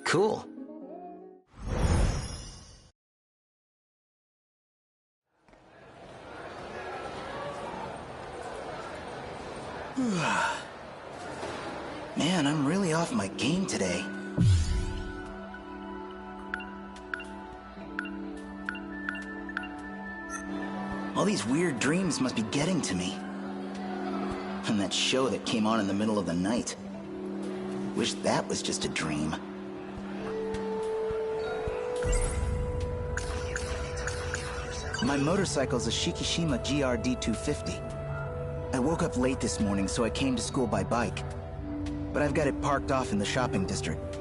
Cool. Man, I'm really off my game today. All these weird dreams must be getting to me. And that show that came on in the middle of the night. Wish that was just a dream. My motorcycle's a Shikishima GRD 250. I woke up late this morning, so I came to school by bike. But I've got it parked off in the shopping district.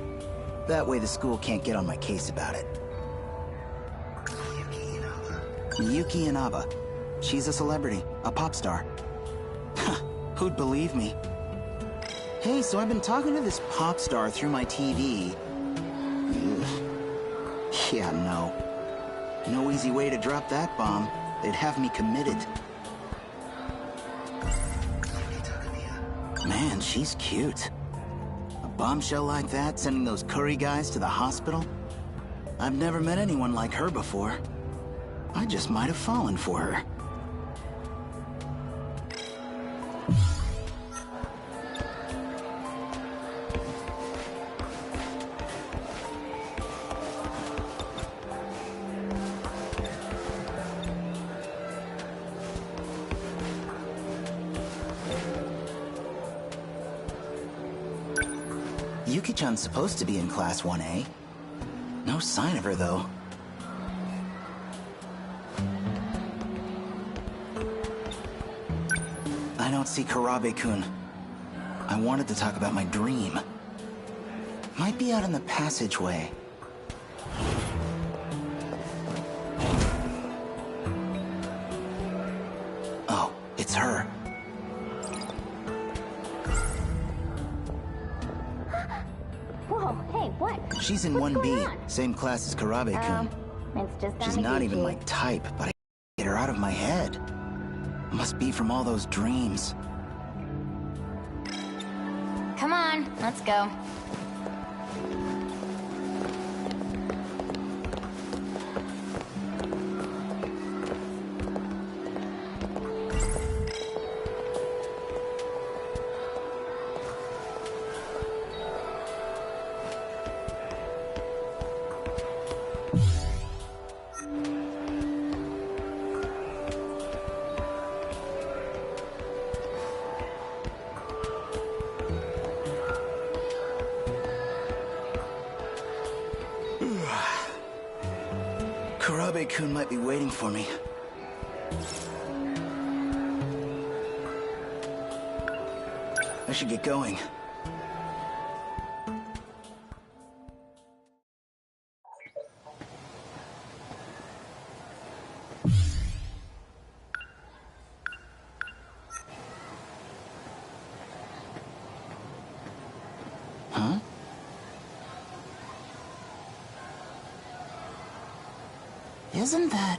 That way the school can't get on my case about it. Yuki Inaba. She's a celebrity, a pop star. Who'd believe me? Hey, so I've been talking to this pop star through my TV. Ugh. Yeah, no. No easy way to drop that bomb. They'd have me committed. Man, she's cute. A bombshell like that, sending those curry guys to the hospital? I've never met anyone like her before. I just might have fallen for her. Yuki-chan's supposed to be in Class 1A. No sign of her, though. I don't see Karabe-kun. I wanted to talk about my dream. Might be out in the passageway. Oh, it's her. Whoa, hey, what? She's in 1B, same class as Karabe-kun. It's just She's not even my type, but I can't get her out of my head. Must be from all those dreams. Come on, let's go. Karabe-kun might be waiting for me. I should get going. Huh? Isn't that...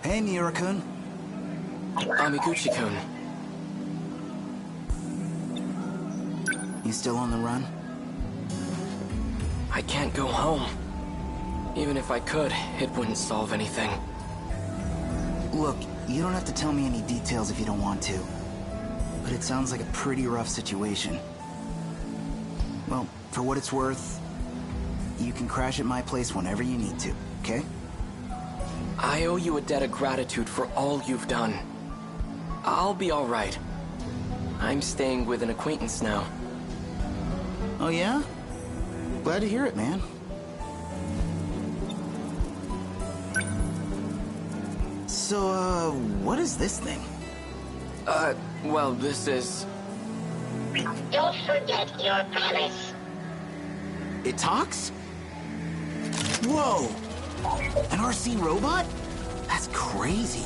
Hey, Miura-kun. Amiguchi-kun. You still on the run? I can't go home. Even if I could, it wouldn't solve anything. Look, you don't have to tell me any details if you don't want to. But it sounds like a pretty rough situation. Well, for what it's worth, you can crash at my place whenever you need to, okay? I owe you a debt of gratitude for all you've done. I'll be all right. I'm staying with an acquaintance now. Oh yeah? Glad to hear it, man. So, what is this thing? Well, this is... Don't forget your promise. It talks? Whoa! An RC robot? That's crazy.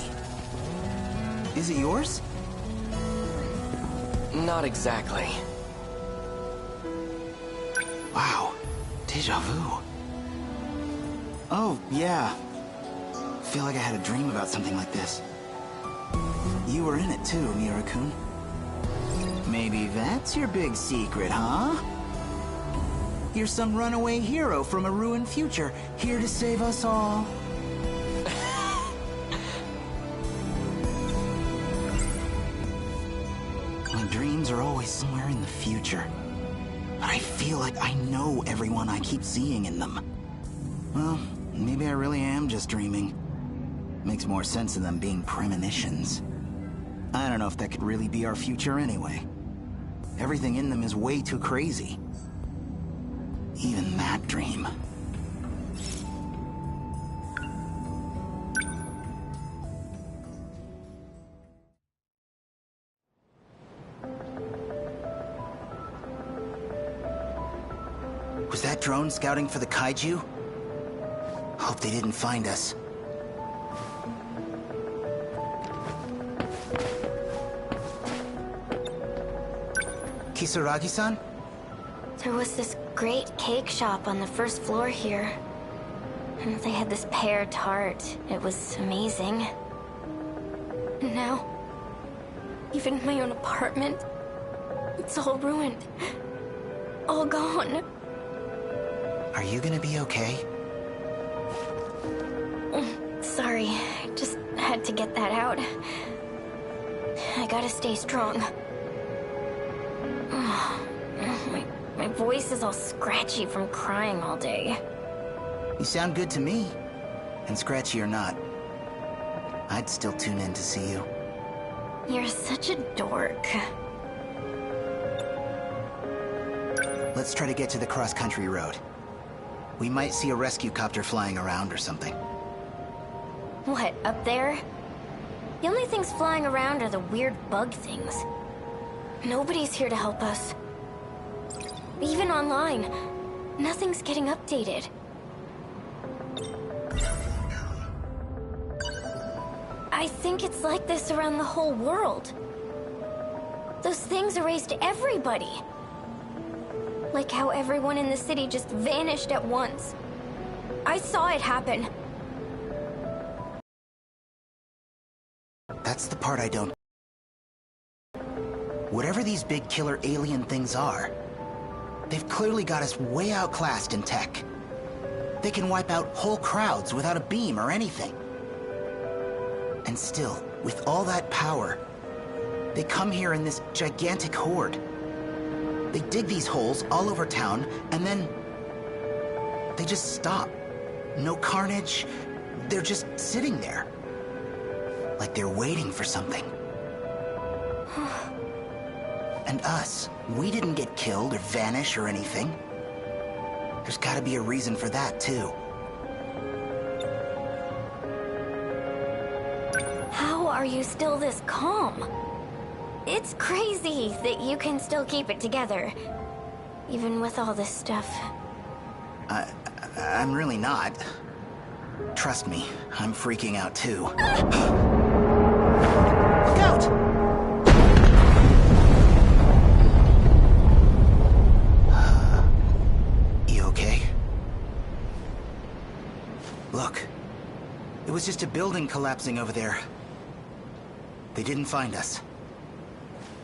Is it yours? Not exactly. Wow. Deja vu. Oh, yeah. Feel like I had a dream about something like this. You were in it too, Miura-kun. Maybe that's your big secret, huh? You're some runaway hero from a ruined future, here to save us all. My dreams are always somewhere in the future. But I feel like I know everyone I keep seeing in them. Well, maybe I really am just dreaming. Makes more sense than them being premonitions. I don't know if that could really be our future anyway. Everything in them is way too crazy. Even that dream. Was that drone scouting for the kaiju? Hope they didn't find us. Kisaragi-san? There was this great cake shop on the first floor here. And they had this pear tart. It was amazing. And now, even my own apartment, it's all ruined. All gone. Are you gonna be okay? Sorry, I just had to get that out. I gotta stay strong. My voice is all scratchy from crying all day. You sound good to me. And scratchy or not, I'd still tune in to see you. You're such a dork. Let's try to get to the cross-country road. We might see a rescue copter flying around or something. What, up there? The only things flying around are the weird bug things. Nobody's here to help us. Even online, nothing's getting updated. I think it's like this around the whole world. Those things erased everybody. Like how everyone in the city just vanished at once. I saw it happen. That's the part I don't... Whatever these big killer alien things are, they've clearly got us way outclassed in tech. They can wipe out whole crowds without a beam or anything. And still, with all that power, they come here in this gigantic horde. They dig these holes all over town, and then... they just stop. No carnage. They're just sitting there. Like they're waiting for something. And us, we didn't get killed or vanish or anything. There's gotta be a reason for that, too. How are you still this calm? It's crazy that you can still keep it together, even with all this stuff. I'm really not. Trust me, I'm freaking out, too. Look out! Look, it was just a building collapsing over there. They didn't find us.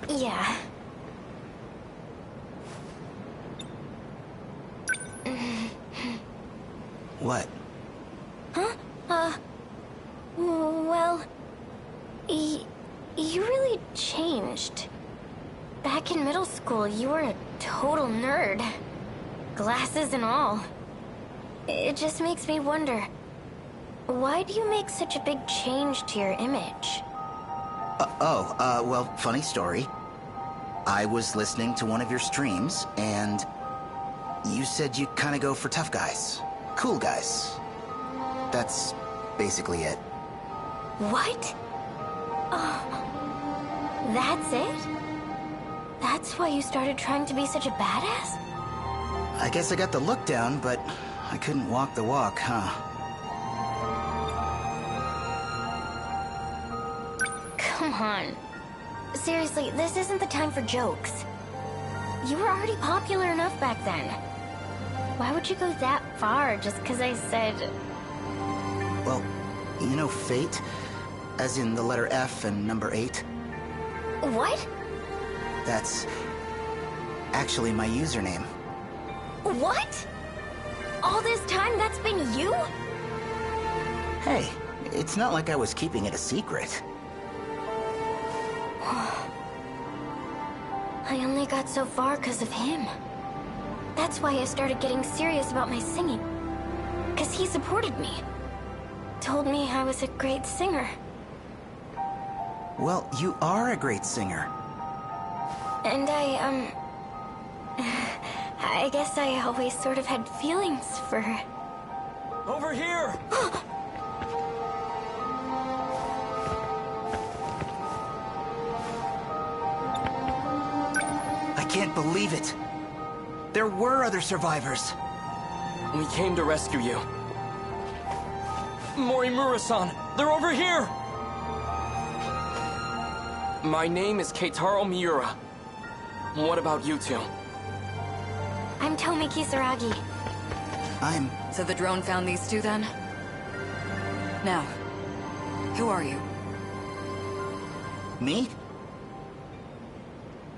Yeah. What? Huh? Well... you really changed. Back in middle school, you were a total nerd. Glasses and all. It just makes me wonder, why do you make such a big change to your image? Well, funny story. I was listening to one of your streams, and you said you kind of go for tough guys. Cool guys. That's basically it. What? That's it? That's why you started trying to be such a badass? I guess I got the look down, but I couldn't walk the walk, huh? Come on. Seriously, this isn't the time for jokes. You were already popular enough back then. Why would you go that far just because I said... Well, you know fate? As in the letter F and number 8? What? That's actually my username. What? All this time that's been you? Hey, it's not like I was keeping it a secret. I only got so far because of him. That's why I started getting serious about my singing. Because he supported me. Told me I was a great singer. Well, you are a great singer. And I guess I always sort of had feelings for her. Over here! I can't believe it. There were other survivors. We came to rescue you. Morimura-san, they're over here! My name is Keitaro Miura. What about you two? I'm Tomi Kisaragi. I'm... So the drone found these two then? Now, who are you? Me?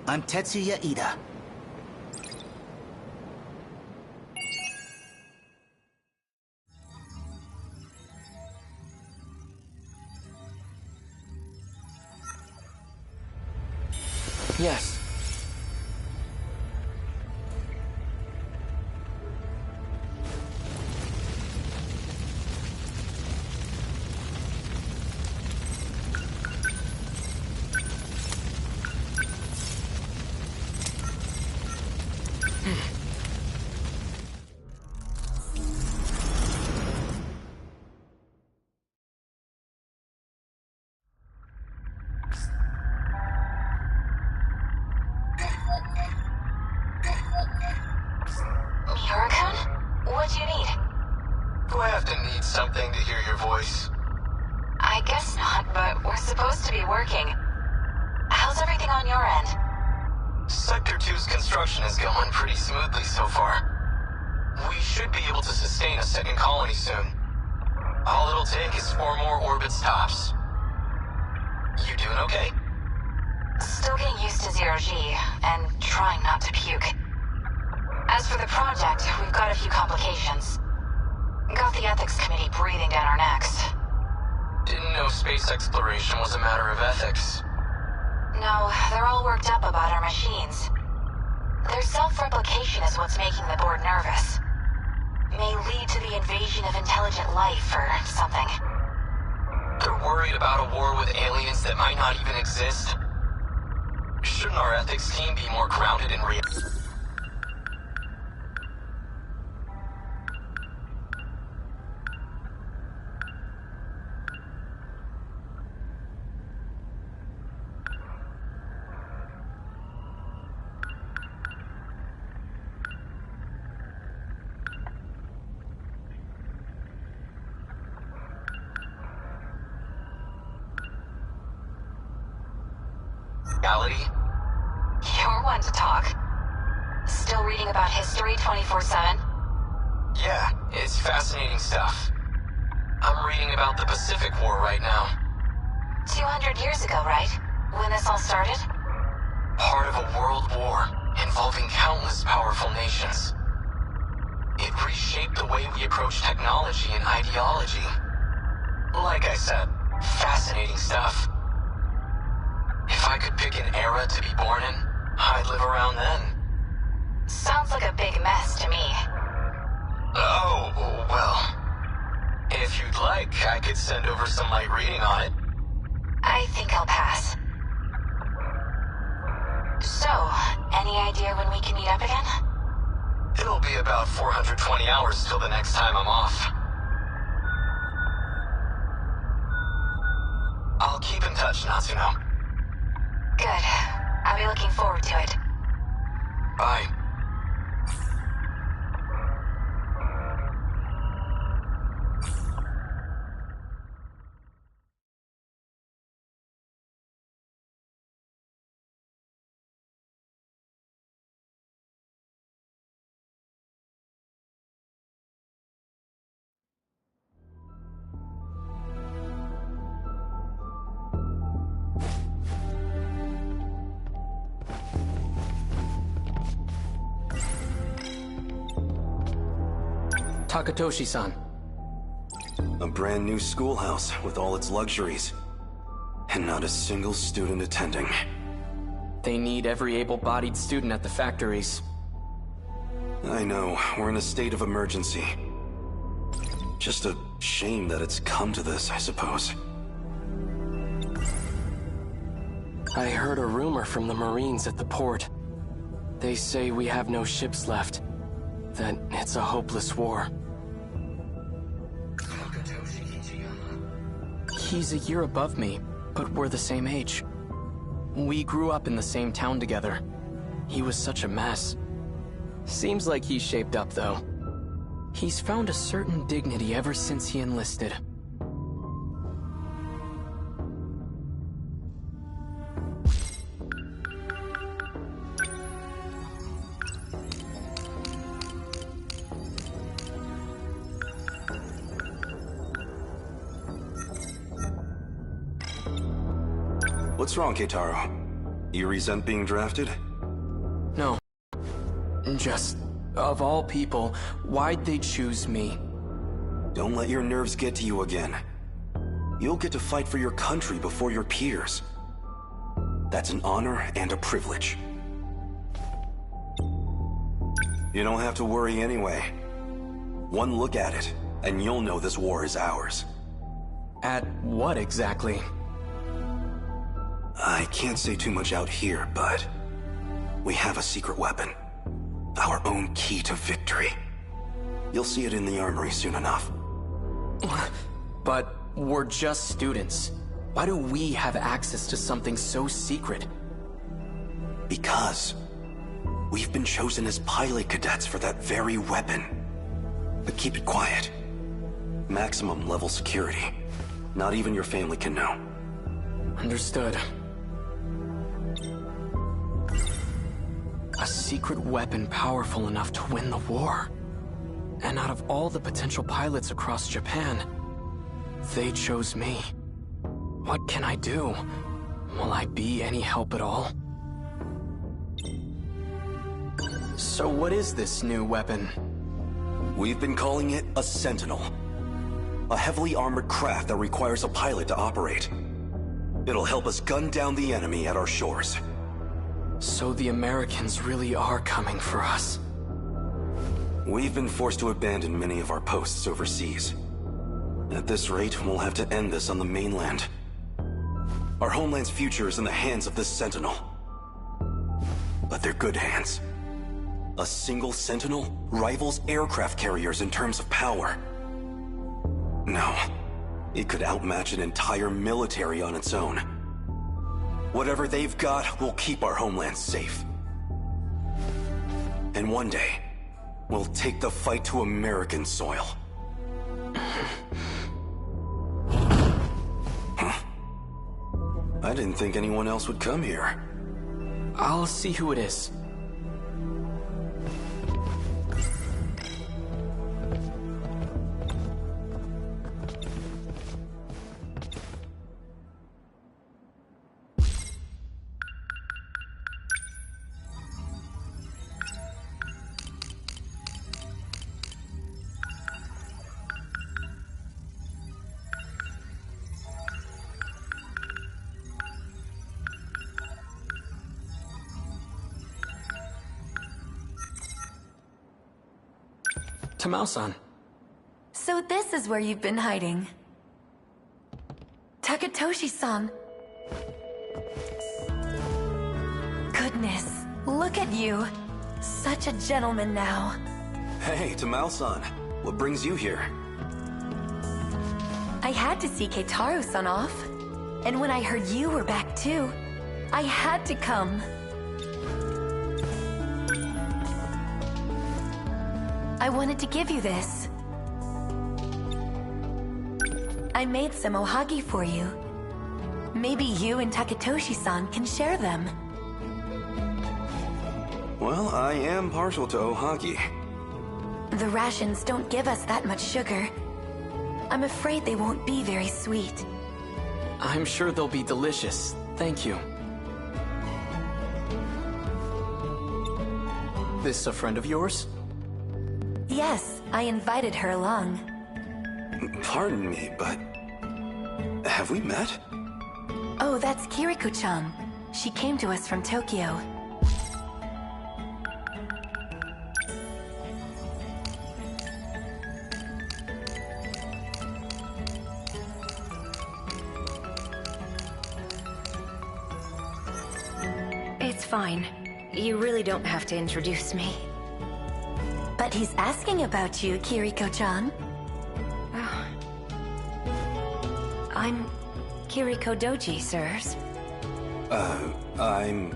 I'm Tetsuya Ida. Yes. Miura-kun? What do you need? Do I have to need something to hear your voice? I guess not, but we're supposed to be working. How's everything on your end? Sector 2's construction is going pretty smoothly so far. We should be able to sustain a second colony soon. All it'll take is 4 more orbit stops. You doing okay? Still getting used to zero-G, and trying not to puke. As for the project, we've got a few complications. Got the ethics committee breathing down our necks. Didn't know space exploration was a matter of ethics. No, they're all worked up about our machines. Their self-replication is what's making the board nervous. May lead to the invasion of intelligent life or something. They're worried about a war with aliens that might not even exist. Shouldn't our ethics team be more grounded in reality? You're one to talk. Still reading about history 24/7? Yeah, it's fascinating stuff. I'm reading about the Pacific War right now. 200 years ago, right? When this all started? Part of a world war involving countless powerful nations. It reshaped the way we approach technology and ideology. Like I said, fascinating stuff. If I could pick an era to be born in, I'd live around then. Sounds like a big mess to me. Oh, well. If you'd like, I could send over some light reading on it. I think I'll pass. So, any idea when we can meet up again? It'll be about 420 hours till the next time I'm off. I'll keep in touch, Natsuno. Good. I'll be looking forward to it. Bye. Takatoshi-san. A brand new schoolhouse with all its luxuries. And not a single student attending. They need every able-bodied student at the factories. I know, we're in a state of emergency. Just a shame that it's come to this, I suppose. I heard a rumor from the Marines at the port. They say we have no ships left. That it's a hopeless war. He's a year above me, but we're the same age. We grew up in the same town together. He was such a mess. Seems like he's shaped up, though. He's found a certain dignity ever since he enlisted. What's wrong, Keitaro? You resent being drafted? No. Just, of all people, why'd they choose me? Don't let your nerves get to you again. You'll get to fight for your country before your peers. That's an honor and a privilege. You don't have to worry anyway. One look at it, and you'll know this war is ours. At what exactly? I can't say too much out here, but we have a secret weapon. Our own key to victory. You'll see it in the armory soon enough. But we're just students. Why do we have access to something so secret? Because we've been chosen as pilot cadets for that very weapon. But keep it quiet. Maximum level security. Not even your family can know. Understood. A secret weapon powerful enough to win the war. And out of all the potential pilots across Japan, they chose me. What can I do? Will I be any help at all? So what is this new weapon? We've been calling it a Sentinel. A heavily armored craft that requires a pilot to operate. It'll help us gun down the enemy at our shores. So the Americans really are coming for us. We've been forced to abandon many of our posts overseas. At this rate, we'll have to end this on the mainland. Our homeland's future is in the hands of this Sentinel. But they're good hands. A single Sentinel rivals aircraft carriers in terms of power. No, it could outmatch an entire military on its own. Whatever they've got will keep our homeland safe. And one day, we'll take the fight to American soil. Huh? I didn't think anyone else would come here. I'll see who it is. Tamao-san. So this is where you've been hiding. Takatoshi-san. Goodness, look at you. Such a gentleman now. Hey, Tamao-san. What brings you here? I had to see Keitaro-san off. And when I heard you were back too, I had to come. I wanted to give you this. I made some ohagi for you. Maybe you and Takatoshi-san can share them. Well, I am partial to ohagi. The rations don't give us that much sugar. I'm afraid they won't be very sweet. I'm sure they'll be delicious. Thank you. This a friend of yours? Yes, I invited her along. Pardon me, but... have we met? Oh, that's Kiriko-chan. She came to us from Tokyo. It's fine. You really don't have to introduce me. But he's asking about you, Kiriko-chan. Oh. I'm Kiriko Doji, sirs. I'm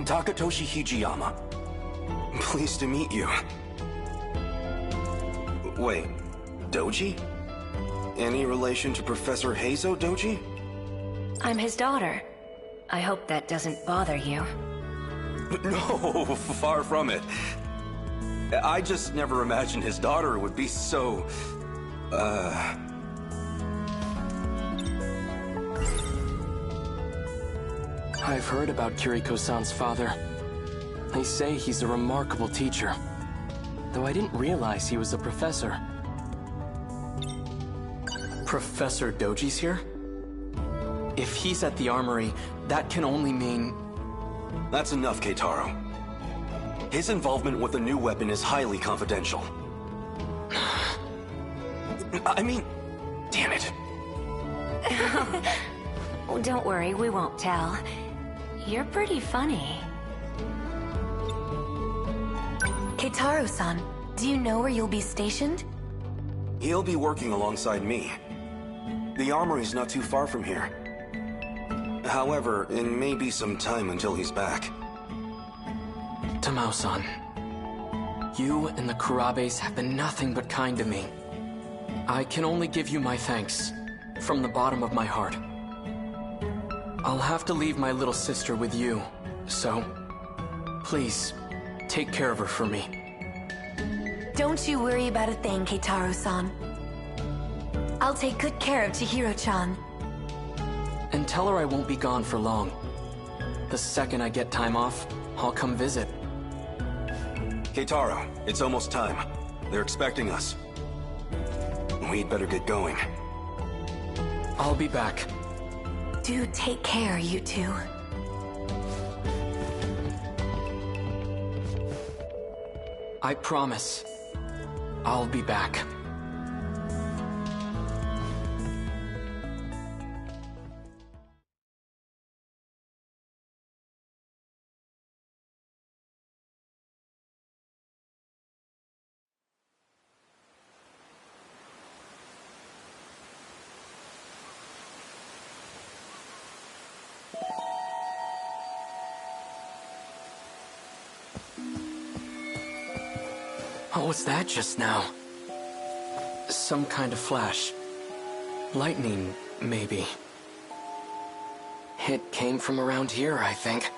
Takatoshi Hijiyama. Pleased to meet you. Wait, Doji? Any relation to Professor Heizo Doji? I'm his daughter. I hope that doesn't bother you. No, far from it. I just never imagined his daughter would be so... I've heard about Kiriko-san's father. They say he's a remarkable teacher, though I didn't realize he was a professor. Professor Doji's here? If he's at the armory, that can only mean... That's enough, Keitaro. His involvement with the new weapon is highly confidential. I mean, damn it. Oh, don't worry, we won't tell. You're pretty funny. Keitaro-san, do you know where you'll be stationed? He'll be working alongside me. The armory's not too far from here. However, it may be some time until he's back. Tamao-san, you and the Kurabes have been nothing but kind to me. I can only give you my thanks, from the bottom of my heart. I'll have to leave my little sister with you, so please, take care of her for me. Don't you worry about a thing, Keitaro-san. I'll take good care of Chihiro-chan. And tell her I won't be gone for long. The second I get time off, I'll come visit. Keitaro, it's almost time. They're expecting us. We'd better get going. I'll be back. Do take care, you two. I promise. I'll be back. What was that just now? Some kind of flash. Lightning, maybe. It came from around here, I think.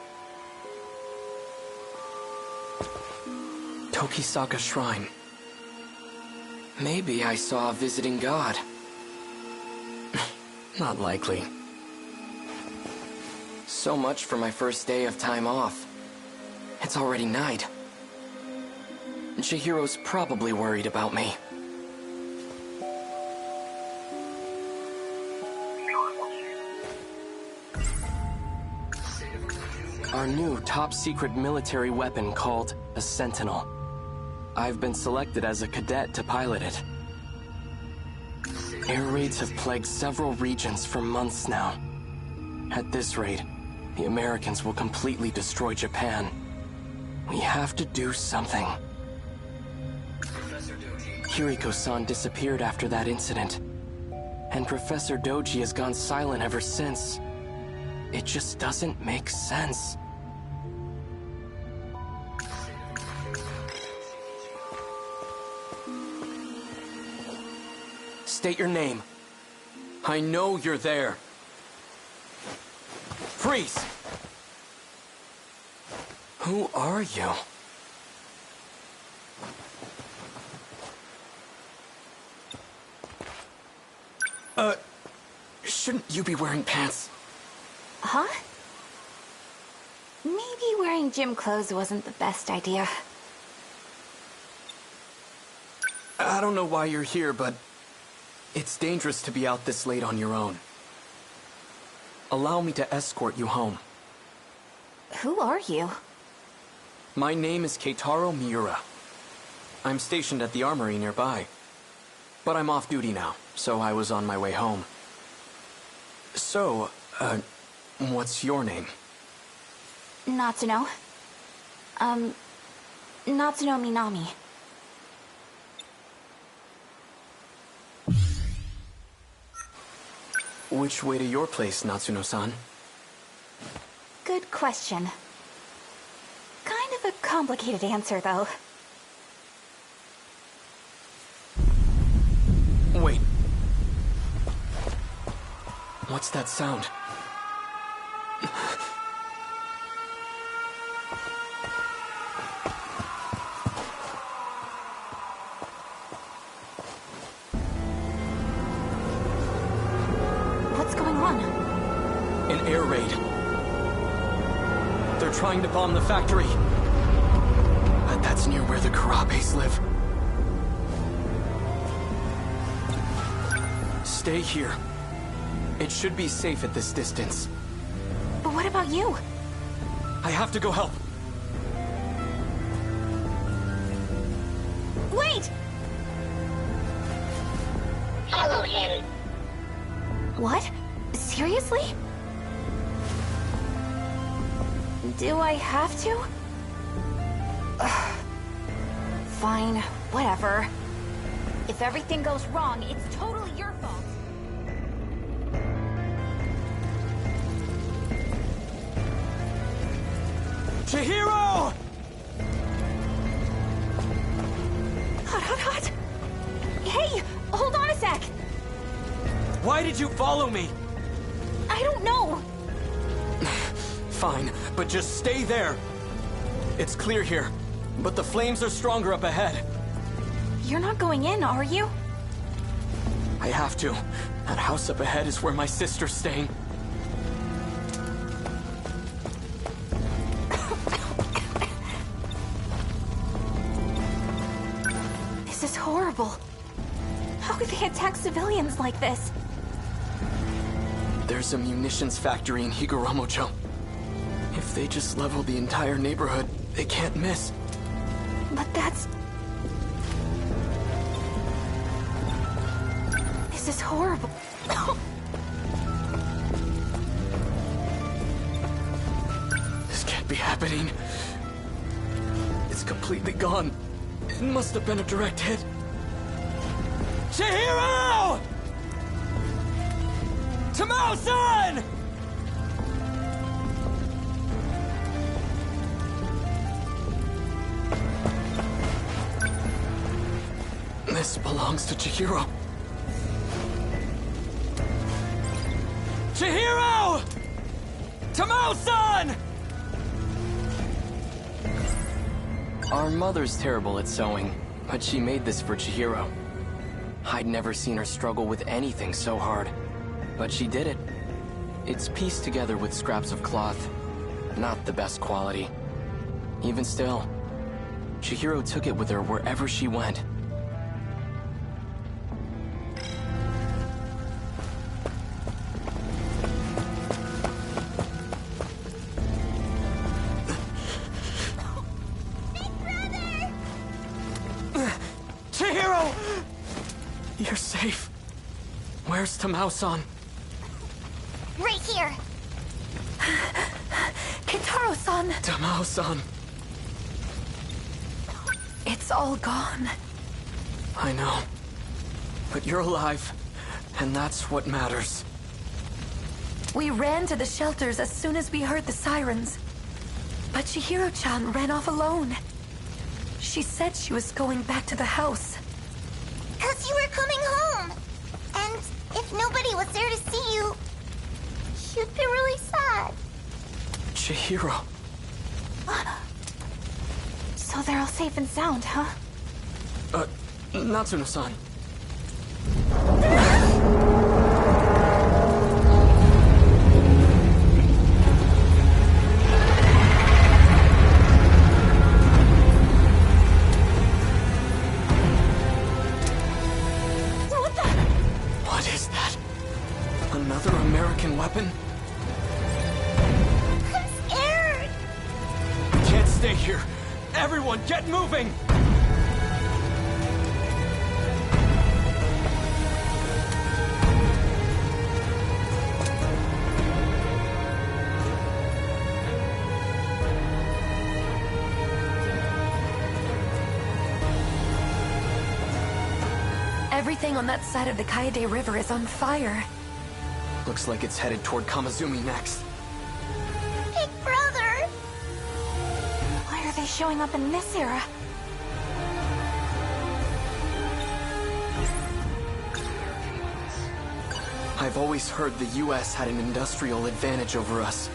Tokisaka Shrine. Maybe I saw a visiting god. Not likely. So much for my first day of time off. It's already night. Chihiro's probably worried about me. Our new top-secret military weapon called a Sentinel. I've been selected as a cadet to pilot it. Air raids have plagued several regions for months now. At this rate, the Americans will completely destroy Japan. We have to do something. Kiriko-san disappeared after that incident, and Professor Doji has gone silent ever since. It just doesn't make sense. State your name. I know you're there. Freeze! Who are you? Shouldn't you be wearing pants? Huh? Me? Maybe wearing gym clothes wasn't the best idea. I don't know why you're here, but it's dangerous to be out this late on your own. Allow me to escort you home. Who are you? My name is Keitaro Miura. I'm stationed at the armory nearby. But I'm off duty now, so I was on my way home. So, what's your name? Natsuno. Natsuno Minami. Which way to your place, Natsuno-san? Good question. Kind of a complicated answer, though. Wait. What's that sound? What's going on? An air raid. They're trying to bomb the factory. But that's near where the Karabes live. Stay here. It should be safe at this distance. But what about you? I have to go help. Wait! Follow him. What? Seriously? Do I have to? Ugh. Fine, whatever. If everything goes wrong, it's totally your fault. Chihiro! Hot. Hey, hold on a sec. Why did you follow me? I don't know. Fine, but just stay there. It's clear here, but the flames are stronger up ahead. You're not going in, are you? I have to. That house up ahead is where my sister's staying. This is horrible. How could they attack civilians like this? There's a munitions factory in Higuramocho. If they just level the entire neighborhood, they can't miss. But that's... This is horrible. This can't be happening. It's completely gone. It must have been a direct hit. Chihiro! Tamao-san! This belongs to Chihiro. Chihiro! Tamao-san! Our mother's terrible at sewing, but she made this for Chihiro. I'd never seen her struggle with anything so hard, but she did it. It's pieced together with scraps of cloth, not the best quality. Even still, Chihiro took it with her wherever she went. You're safe. Where's Tamao-san? Right here. Kitaro-san! Tamao-san. It's all gone. I know. But you're alive, and that's what matters. We ran to the shelters as soon as we heard the sirens. But Chihiro-chan ran off alone. She said she was going back to the house. 'Cause you were coming home. And if nobody was there to see you, you'd be really sad. Chihiro. So they're all safe and sound, huh? Natsuno-san. stay here. Everyone, get moving! Everything on that side of the Kaede River is on fire. Looks like it's headed toward Kamazumi next. Big brother! Why are they showing up in this era? I've always heard the US had an industrial advantage over us.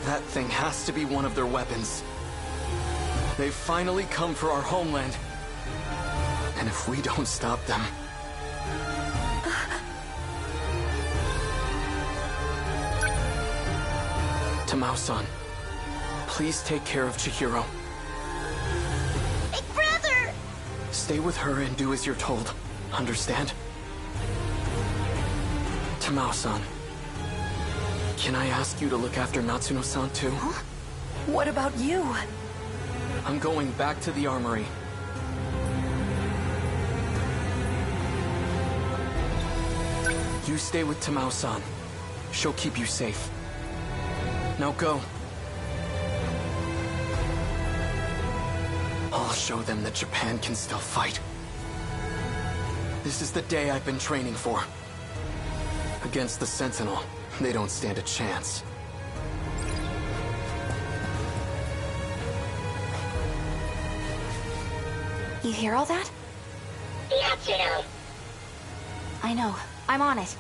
That thing has to be one of their weapons. They've finally come for our homeland. And if we don't stop them... Tamao-san, please take care of Chihiro. Big brother! Stay with her and do as you're told. Understand? Tamao-san, can I ask you to look after Natsuno-san too? Huh? What about you? I'm going back to the armory. You stay with Tamao-san. She'll keep you safe. Now go. I'll show them that Japan can still fight. This is the day I've been training for. Against the Sentinel, they don't stand a chance. You hear all that? Yeah, Juno. I know. I'm on it.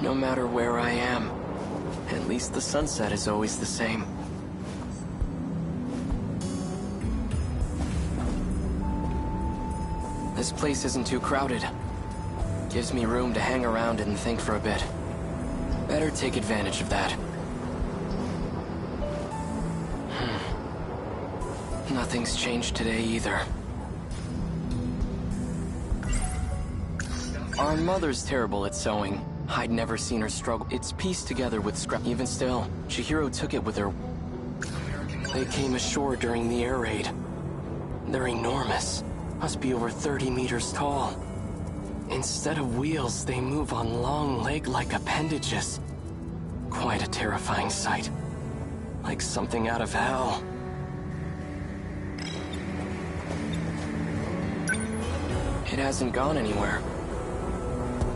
No matter where I am, at least the sunset is always the same. This place isn't too crowded. Gives me room to hang around and think for a bit. Better take advantage of that. Nothing's changed today either. Our mother's terrible at sewing. I'd never seen her struggle. It's pieced together with scrap. Even still, Chihiro took it with her. They came ashore during the air raid. They're enormous. Must be over 30 meters tall. Instead of wheels, they move on long leg-like appendages. Quite a terrifying sight. Like something out of hell. It hasn't gone anywhere.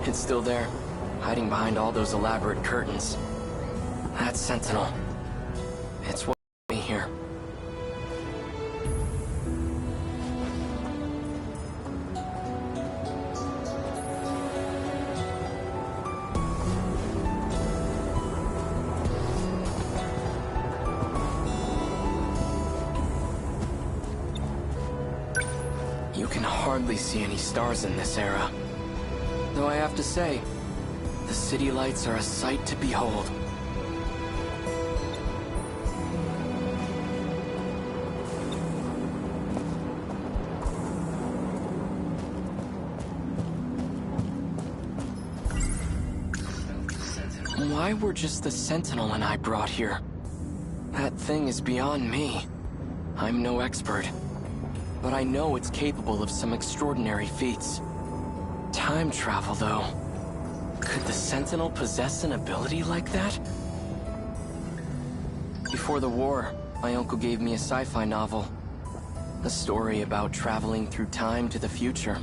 It's still there, hiding behind all those elaborate curtains. That Sentinel. It's what got me here. You can hardly see any stars in this era. Though I have to say, the city lights are a sight to behold. Why were just the Sentinel and I brought here? That thing is beyond me. I'm no expert. But I know it's capable of some extraordinary feats. Time travel, though. Could the Sentinel possess an ability like that? Before the war, my uncle gave me a sci-fi novel. A story about traveling through time to the future.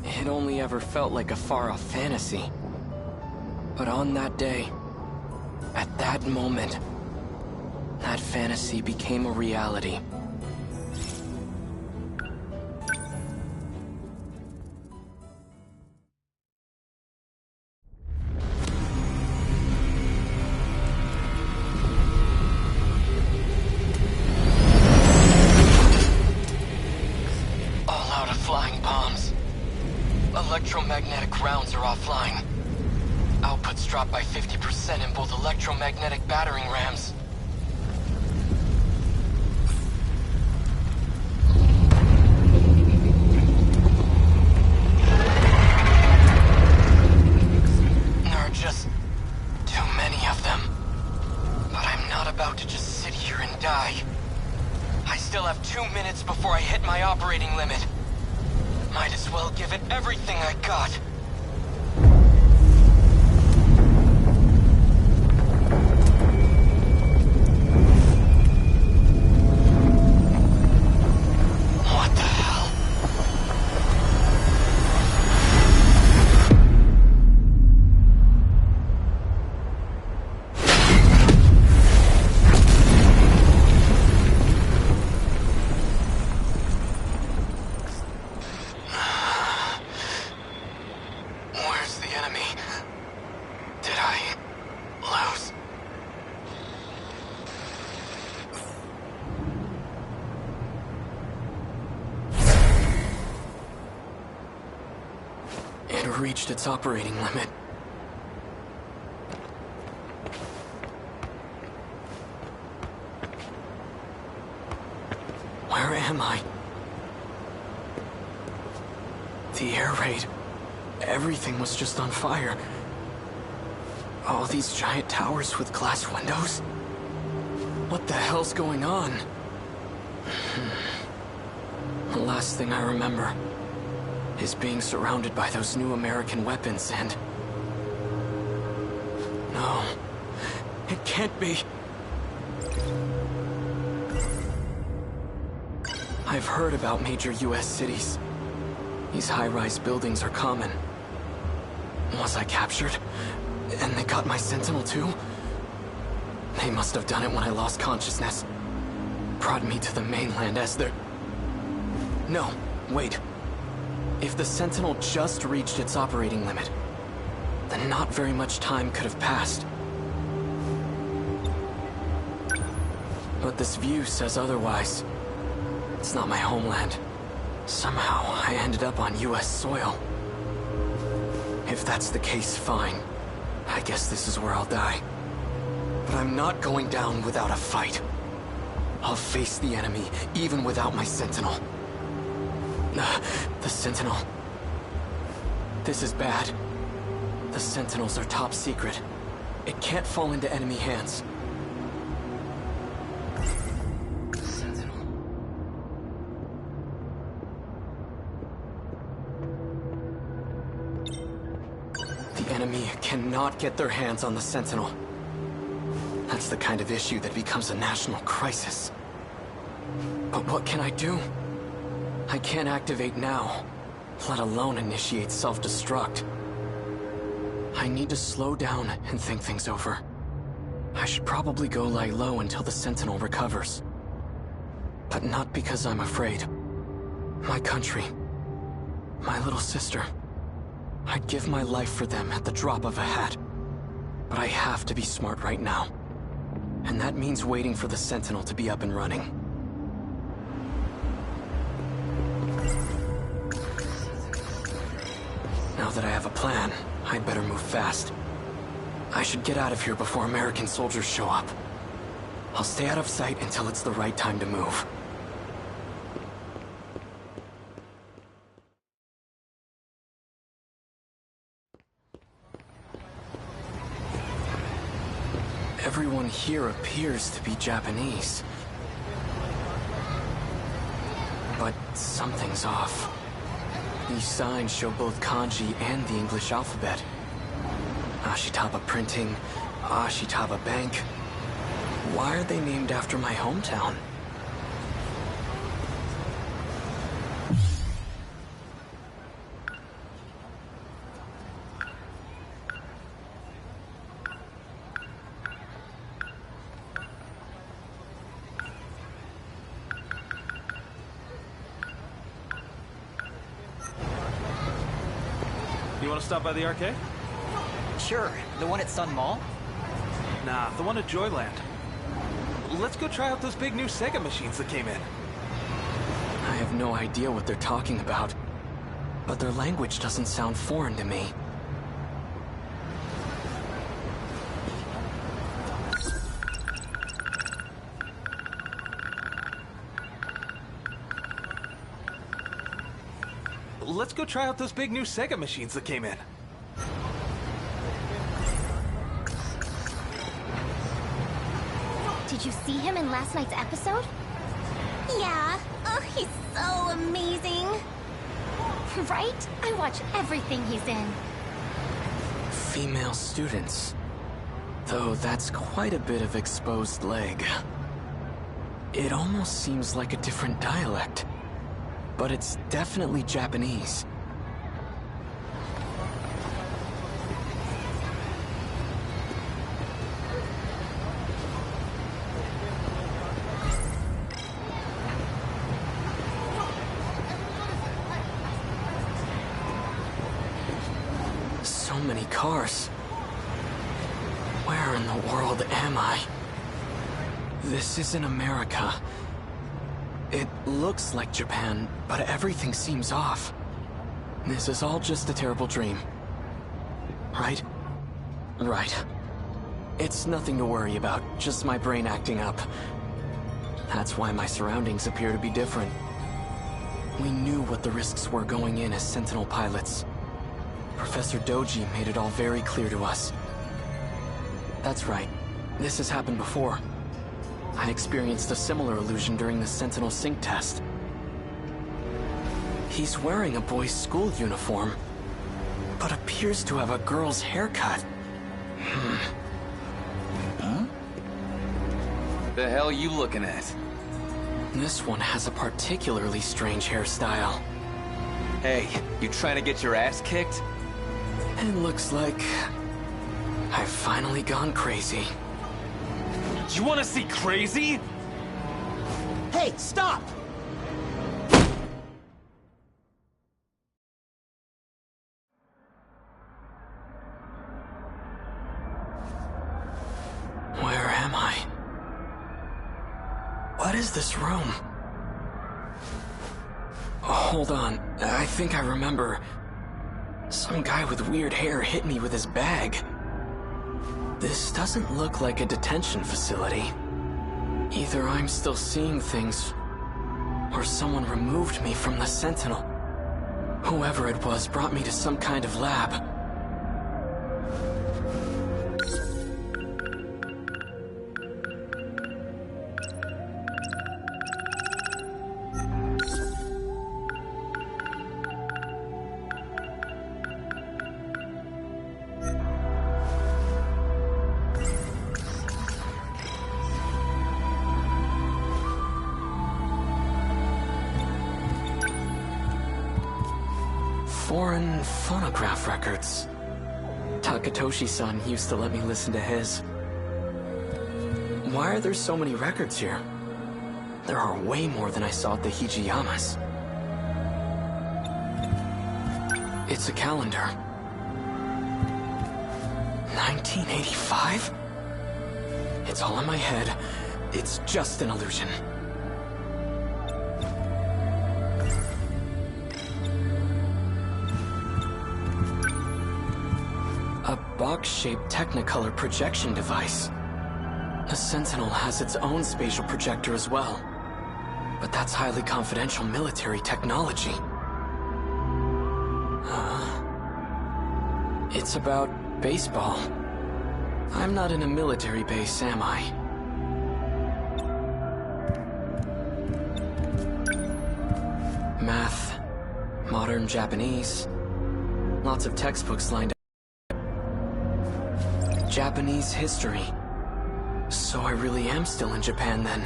It only ever felt like a far-off fantasy. But on that day, at that moment, that fantasy became a reality. All out of flying bombs. Electromagnetic rounds are offline. Outputs dropped by 50% in both electromagnetic battering rams. There are just too many of them. But I'm not about to just sit here and die. I still have 2 minutes before I hit my operating limit. Might as well give it everything I got. What the hell? Where's the enemy? Did I lose? It reached its operating limit. Where am I? The air raid. Everything was just on fire. All these giant towers with glass windows? What the hell's going on? The last thing I remember is being surrounded by those new American weapons and... No, it can't be. I've heard about major US cities. These high-rise buildings are common. Was I captured? And they got my Sentinel too? They must have done it when I lost consciousness. Brought me to the mainland as their... No, wait. If the Sentinel just reached its operating limit, then not very much time could have passed. But this view says otherwise. It's not my homeland. Somehow, I ended up on US soil. If that's the case, fine. I guess this is where I'll die. But I'm not going down without a fight. I'll face the enemy, even without my Sentinel. The Sentinel. This is bad. The Sentinels are top secret. It can't fall into enemy hands. The enemy cannot get their hands on the Sentinel. That's the kind of issue that becomes a national crisis. But what can I do? I can't activate now, let alone initiate self-destruct. I need to slow down and think things over. I should probably go lie low until the Sentinel recovers. But not because I'm afraid. My country, my little sister. I'd give my life for them at the drop of a hat. But I have to be smart right now. And that means waiting for the Sentinel to be up and running. Now that I have a plan, I'd better move fast. I should get out of here before American soldiers show up. I'll stay out of sight until it's the right time to move. Everyone here appears to be Japanese. But something's off. These signs show both kanji and the English alphabet. Ashitaba Printing, Ashitaba Bank. Why are they named after my hometown? You want to stop by the arcade? Sure. The one at Sun Mall? Nah, the one at Joyland. Let's go try out those big new Sega machines that came in. I have no idea what they're talking about, but their language doesn't sound foreign to me. Let's go try out those big new Sega machines that came in. Did you see him in last night's episode? Yeah. Oh, he's so amazing. Right? I watch everything he's in. Female students. Though that's quite a bit of exposed leg. It almost seems like a different dialect, but it's definitely Japanese. So many cars. Where in the world am I? This isn't America. It looks like Japan, but everything seems off. This is all just a terrible dream. Right? Right. It's nothing to worry about, just my brain acting up. That's why my surroundings appear to be different. We knew what the risks were going in as Sentinel pilots. Professor Doji made it all very clear to us. That's right. This has happened before. I experienced a similar illusion during the Sentinel sync test. He's wearing a boy's school uniform, but appears to have a girl's haircut. Huh? The hell you looking at? This one has a particularly strange hairstyle. Hey, you trying to get your ass kicked? It looks like I've finally gone crazy. You want to see crazy? Hey, stop! Where am I? What is this room? Hold on, I think I remember. Some guy with weird hair hit me with his bag. This doesn't look like a detention facility. Either I'm still seeing things, or someone removed me from the Sentinel. Whoever it was brought me to some kind of lab. Foreign phonograph records. Takatoshi-san used to let me listen to his. Why are there so many records here? There are way more than I saw at the Hijiyamas. It's a calendar. 1985? It's all in my head. It's just an illusion. A box-shaped Technicolor projection device. The Sentinel has its own spatial projector as well. But that's highly confidential military technology. It's about baseball. I'm not in a military base, am I? Math, modern Japanese, lots of textbooks lined up. Japanese history. So I really am still in Japan then.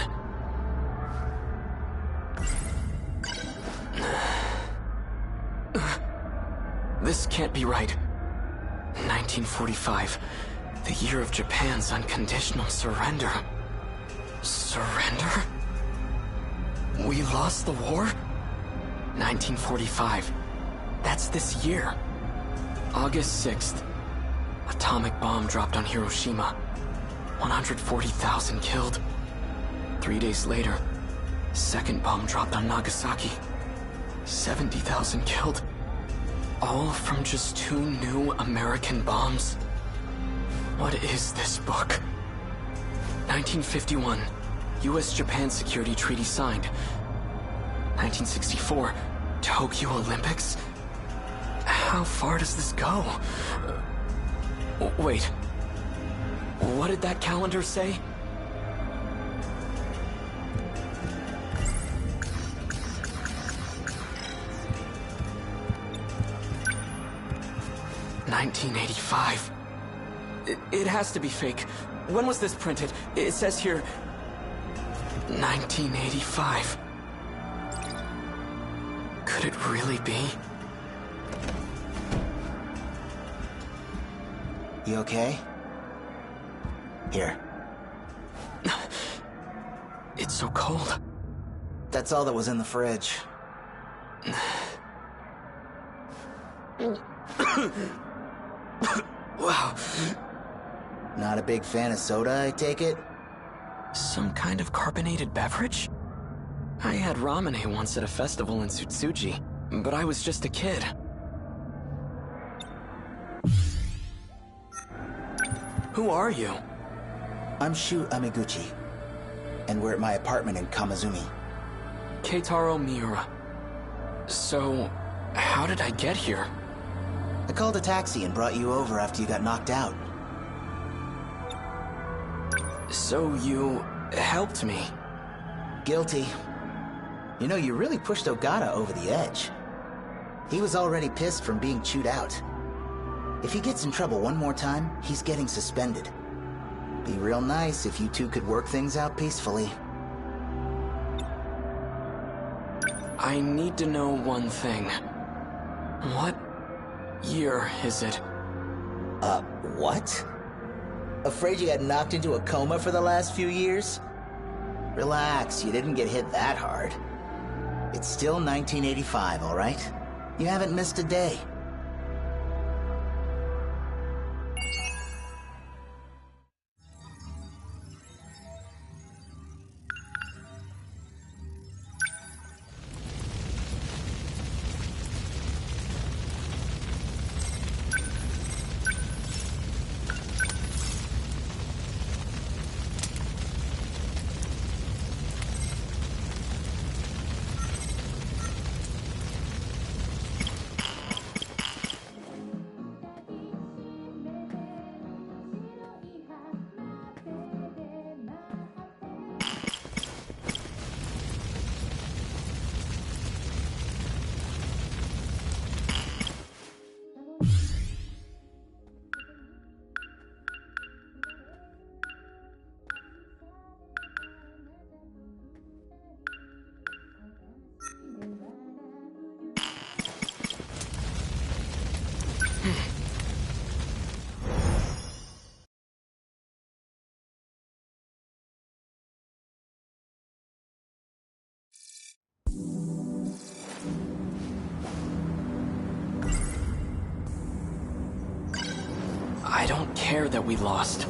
This can't be right. 1945, the year of Japan's unconditional surrender. Surrender? We lost the war? 1945. That's this year. August 6th. Atomic bomb dropped on Hiroshima. 140,000 killed. 3 days later, second bomb dropped on Nagasaki. 70,000 killed. All from just 2 new American bombs. What is this book? 1951, US-Japan Security Treaty signed. 1964, Tokyo Olympics? How far does this go? Wait. What did that calendar say? $1985. It has to be fake. When was this printed? It says here... 1985. Could it really be? You okay? Here. It's so cold. That's all that was in the fridge. Wow. Not a big fan of soda, I take it? Some kind of carbonated beverage? I had ramen once at a festival in Tsutsuji, but I was just a kid. Who are you? I'm Shu Amiguchi, and we're at my apartment in Kamazumi. Keitaro Miura. So, how did I get here? I called a taxi and brought you over after you got knocked out. So you helped me? Guilty. You know, you really pushed Ogata over the edge. He was already pissed from being chewed out. If he gets in trouble one more time, he's getting suspended. Be real nice if you two could work things out peacefully. I need to know one thing. What year is it? What? Afraid you got knocked into a coma for the last few years? Relax, you didn't get hit that hard. It's still 1985, all right? You haven't missed a day. I don't care that we lost.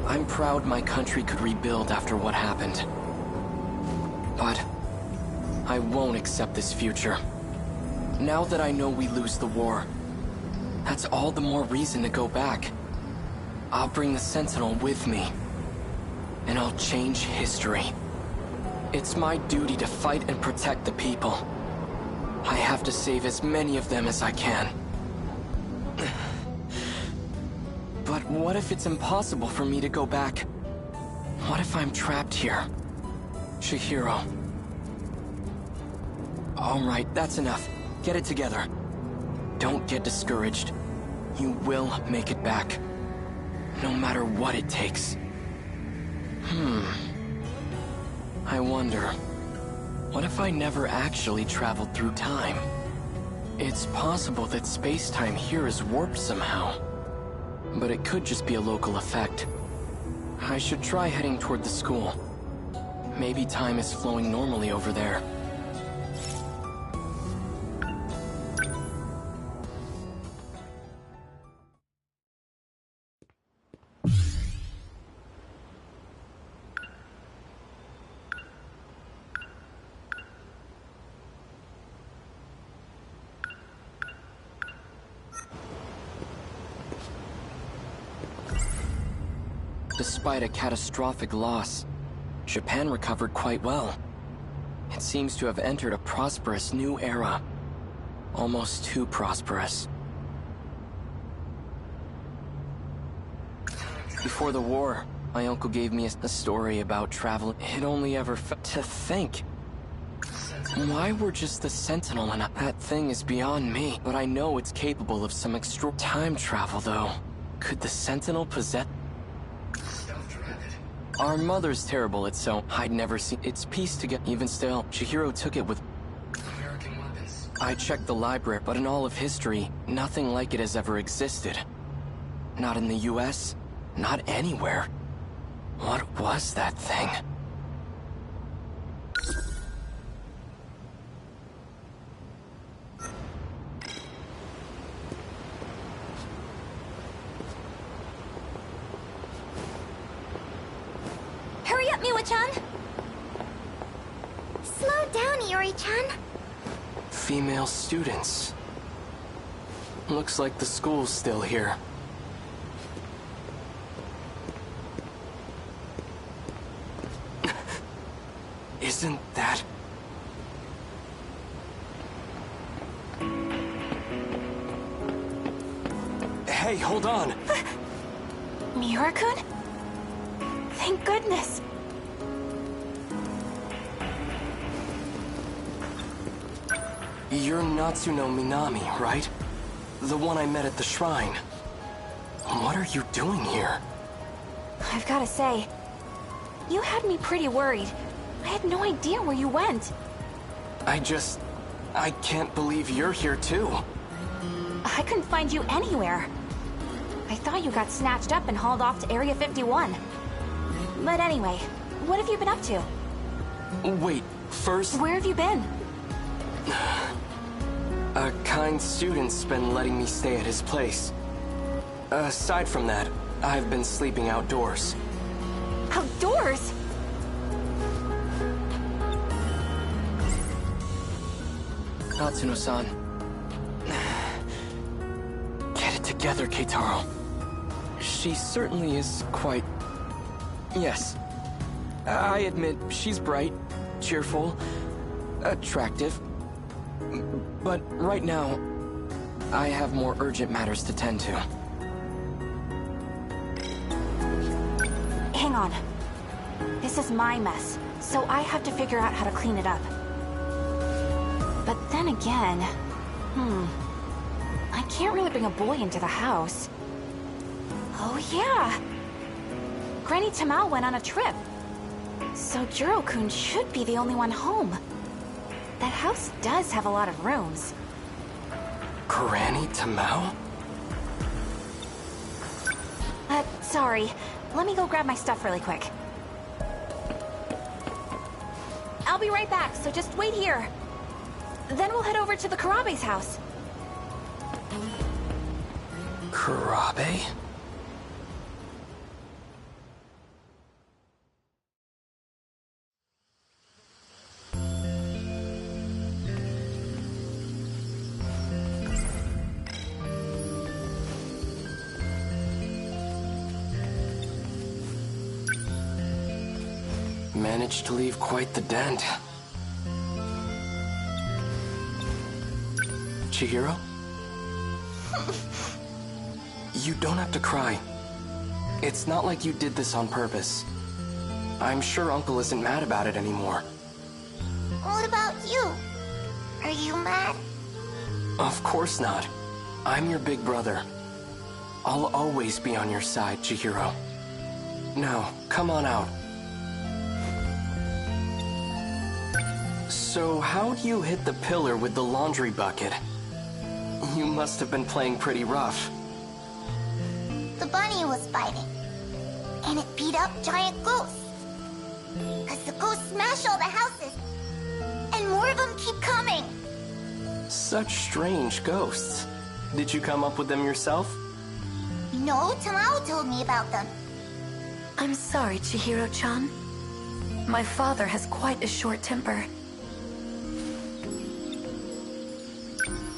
I'm proud my country could rebuild after what happened. But I won't accept this future. Now that I know we lose the war, that's all the more reason to go back. I'll bring the Sentinel with me, and I'll change history. It's my duty to fight and protect the people. I have to save as many of them as I can. But what if it's impossible for me to go back? What if I'm trapped here? Chihiro. Alright, that's enough. Get it together. Don't get discouraged. You will make it back. No matter what it takes. I wonder, what if I never actually traveled through time? It's possible that space-time here is warped somehow. But it could just be a local effect. I should try heading toward the school. Maybe time is flowing normally over there. Despite a catastrophic loss, Japan recovered quite well. It seems to have entered a prosperous new era. Almost too prosperous. Before the war, my uncle gave me a story about travel. It only ever to think. Why were just the Sentinel and that thing is beyond me, but I know it's capable of some extra time travel though. Could the Sentinel possess? Our mother's terrible at so I'd never seen its piece to get. Even still, Chihiro took it with American weapons. I checked the library, but in all of history, nothing like it has ever existed. Not in the US, not anywhere. What was that thing? Hurry up, Miwa-chan! Slow down, Yuri-chan. Female students. Looks like the school's still here. Isn't that... Hey, hold on! Miura-kun? Thank goodness. You're Natsuno Minami, right? The one I met at the shrine. What are you doing here? I've gotta say, you had me pretty worried. I had no idea where you went. I can't believe you're here too. I couldn't find you anywhere. I thought you got snatched up and hauled off to Area 51. But anyway, what have you been up to? Wait, first... Where have you been? A kind student's been letting me stay at his place. Aside from that, I've been sleeping outdoors. Outdoors? Natsuno-san. Get it together, Keitaro. She certainly is quite... Yes. I admit, she's bright, cheerful, attractive. But right now, I have more urgent matters to tend to. Hang on. This is my mess, so I have to figure out how to clean it up. But then again... I can't really bring a boy into the house. Oh yeah! Granny Tamao went on a trip. So Jiro-kun should be the only one home. That house does have a lot of rooms. Granny Tamao? Sorry. Let me go grab my stuff really quick. I'll be right back, so just wait here. Then we'll head over to the Karabe's house. Karabe? Managed to leave quite the dent. Chihiro? You don't have to cry. It's not like you did this on purpose. I'm sure Uncle isn't mad about it anymore. What about you? Are you mad? Of course not. I'm your big brother. I'll always be on your side, Chihiro. Now, come on out. So, how'd you hit the pillar with the laundry bucket? You must have been playing pretty rough. The bunny was fighting. And it beat up giant ghosts. Cause the ghosts smash all the houses. And more of them keep coming. Such strange ghosts. Did you come up with them yourself? No, Tamao told me about them. I'm sorry, Chihiro-chan. My father has quite a short temper.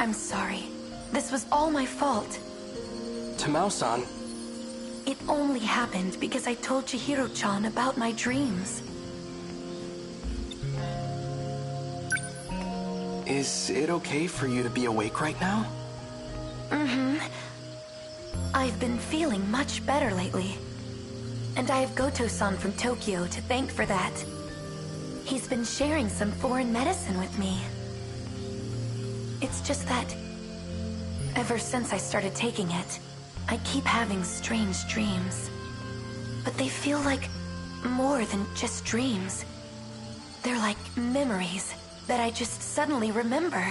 I'm sorry. This was all my fault. Tamao-san. It only happened because I told Chihiro-chan about my dreams. Is it okay for you to be awake right now? Mm-hmm. I've been feeling much better lately. And I have Goto-san from Tokyo to thank for that. He's been sharing some foreign medicine with me. It's just that, ever since I started taking it, I keep having strange dreams. But they feel like more than just dreams. They're like memories that I just suddenly remember.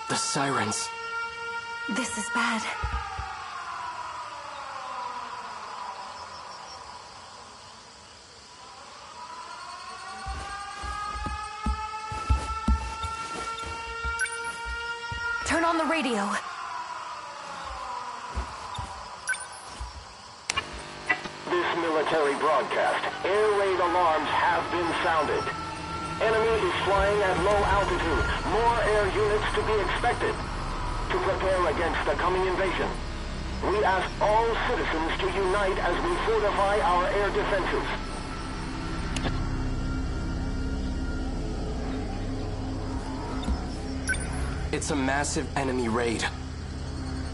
The sirens. This is bad. Turn on the radio. This military broadcast. Air raid alarms have been sounded. Enemy is flying at low altitude. More air units to be expected. To prepare against the coming invasion, we ask all citizens to unite as we fortify our air defenses. It's a massive enemy raid.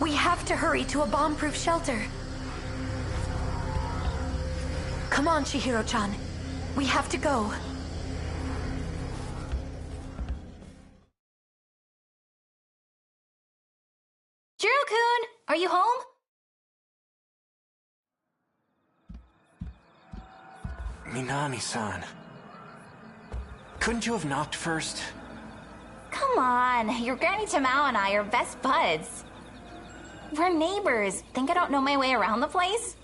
We have to hurry to a bomb-proof shelter. Come on, Chihiro-chan. We have to go. Jiro-kun, are you home? Minami-san. Couldn't you have knocked first? Come on, your Granny Tamao and I are best buds. We're neighbors. Think I don't know my way around the place?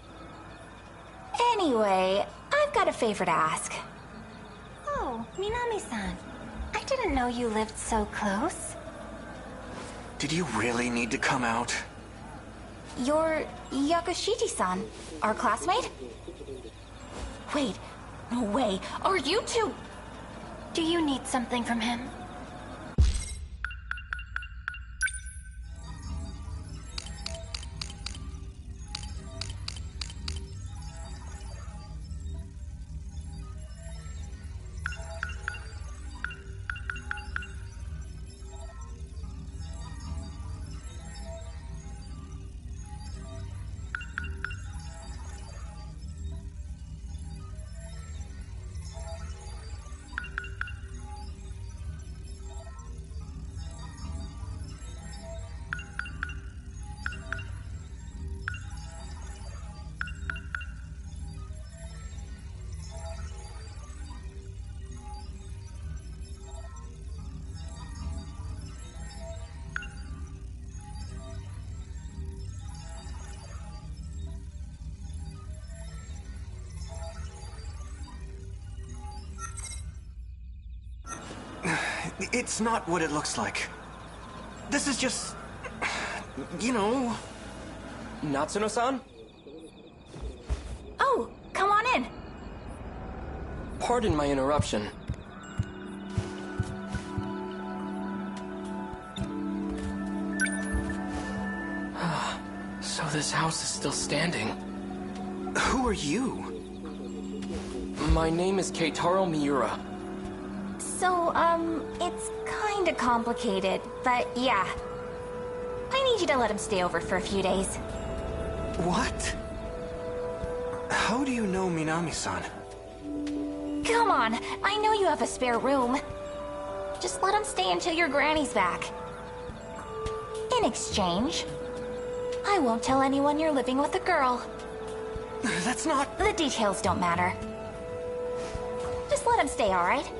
Anyway, I've got a favor to ask. Oh, Minami-san. I didn't know you lived so close. Did you really need to come out? You're Yakushiti-san, our classmate? Wait, no way. Are you two? Do you need something from him? It's not what it looks like. This is just... you know... Natsuno-san? Oh, come on in. Pardon my interruption. So this house is still standing. Who are you? My name is Keitaro Miura. So, it's kinda complicated, but yeah. I need you to let him stay over for a few days. What? How do you know Minami-san? Come on, I know you have a spare room. Just let him stay until your granny's back. In exchange, I won't tell anyone you're living with a girl. That's not... The details don't matter. Just let him stay, alright?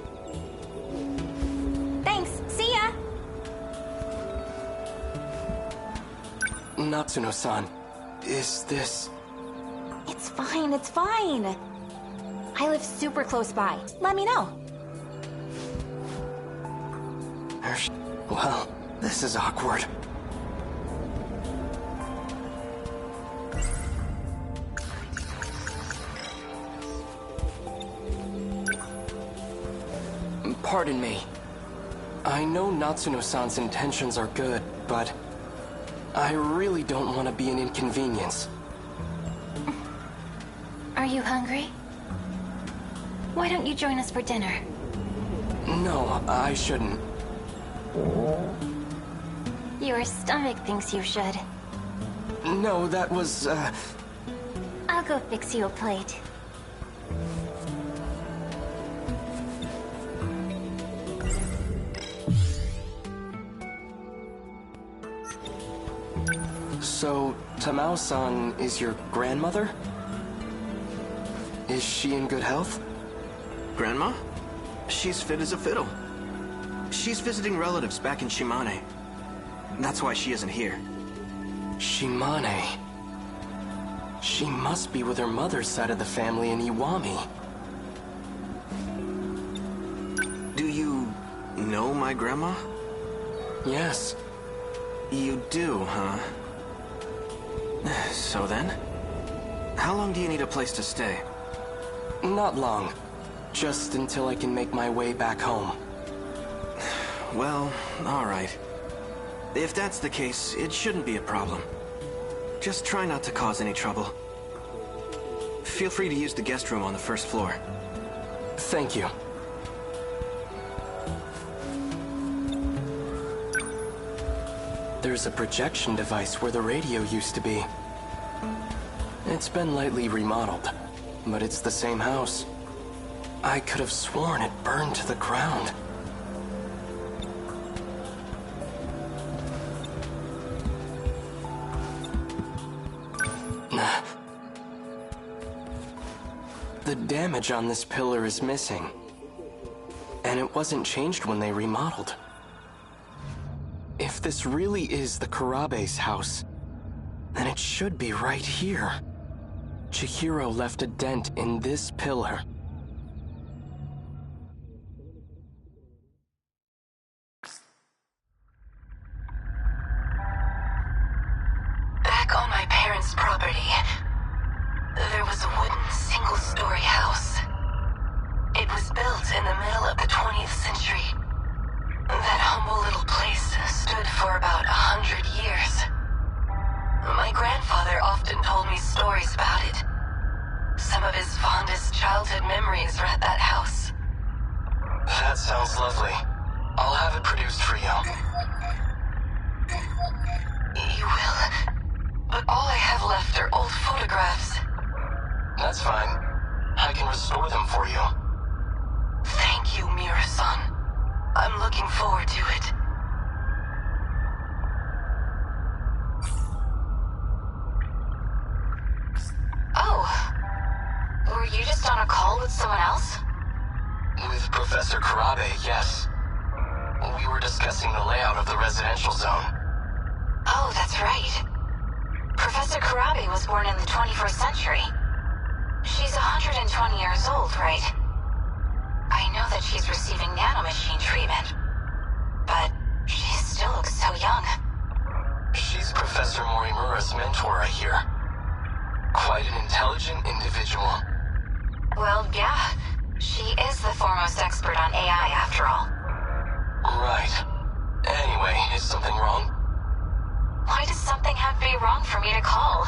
Thanks, see ya! Natsuno-san, is this... It's fine, it's fine. I live super close by. Let me know. Well, this is awkward. Pardon me. I know Natsuno-san's intentions are good, but I really don't want to be an inconvenience. Are you hungry? Why don't you join us for dinner? No, I shouldn't. Your stomach thinks you should. No, that was, I'll go fix you a plate. So, Tamao-san is your grandmother? Is she in good health? Grandma? She's fit as a fiddle. She's visiting relatives back in Shimane. That's why she isn't here. Shimane. She must be with her mother's side of the family in Iwami. Do you know my grandma? Yes. You do, huh? So then? How long do you need a place to stay? Not long. Just until I can make my way back home. Well, alright. If that's the case, it shouldn't be a problem. Just try not to cause any trouble. Feel free to use the guest room on the first floor. Thank you. There's a projection device where the radio used to be. It's been lightly remodeled, but it's the same house. I could have sworn it burned to the ground. The damage on this pillar is missing. And it wasn't changed when they remodeled. If this really is the Kurabe's house, then it should be right here. Chihiro left a dent in this pillar. Back on my parents' property, there was a wooden single-story house. It was built in the middle of the 20th century. That humble little place stood for about 100 years. My grandfather often told me stories about it. Some of his fondest childhood memories are at that house. That sounds lovely. I'll have it produced for you. You will? But all I have left are old photographs. That's fine. I can restore them for you. Thank you, Mira-san. I'm looking forward to it. Oh. Were you just on a call with someone else? With Professor Kurabe, yes. We were discussing the layout of the residential zone. Oh, that's right. Professor Kurabe was born in the 21st century. She's 120 years old, right? I know that she's receiving nanomachine treatment, but she still looks so young. She's Professor Morimura's mentor, I hear. Quite an intelligent individual. Well, yeah. She is the foremost expert on AI, after all. Right. Anyway, is something wrong? Why does something have to be wrong for me to call?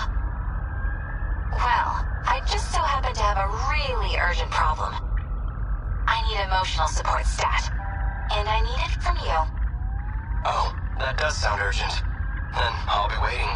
Well, I just so happen to have a really urgent problem. I need emotional support stat, and I need it from you. Oh, that does sound urgent. Then I'll be waiting.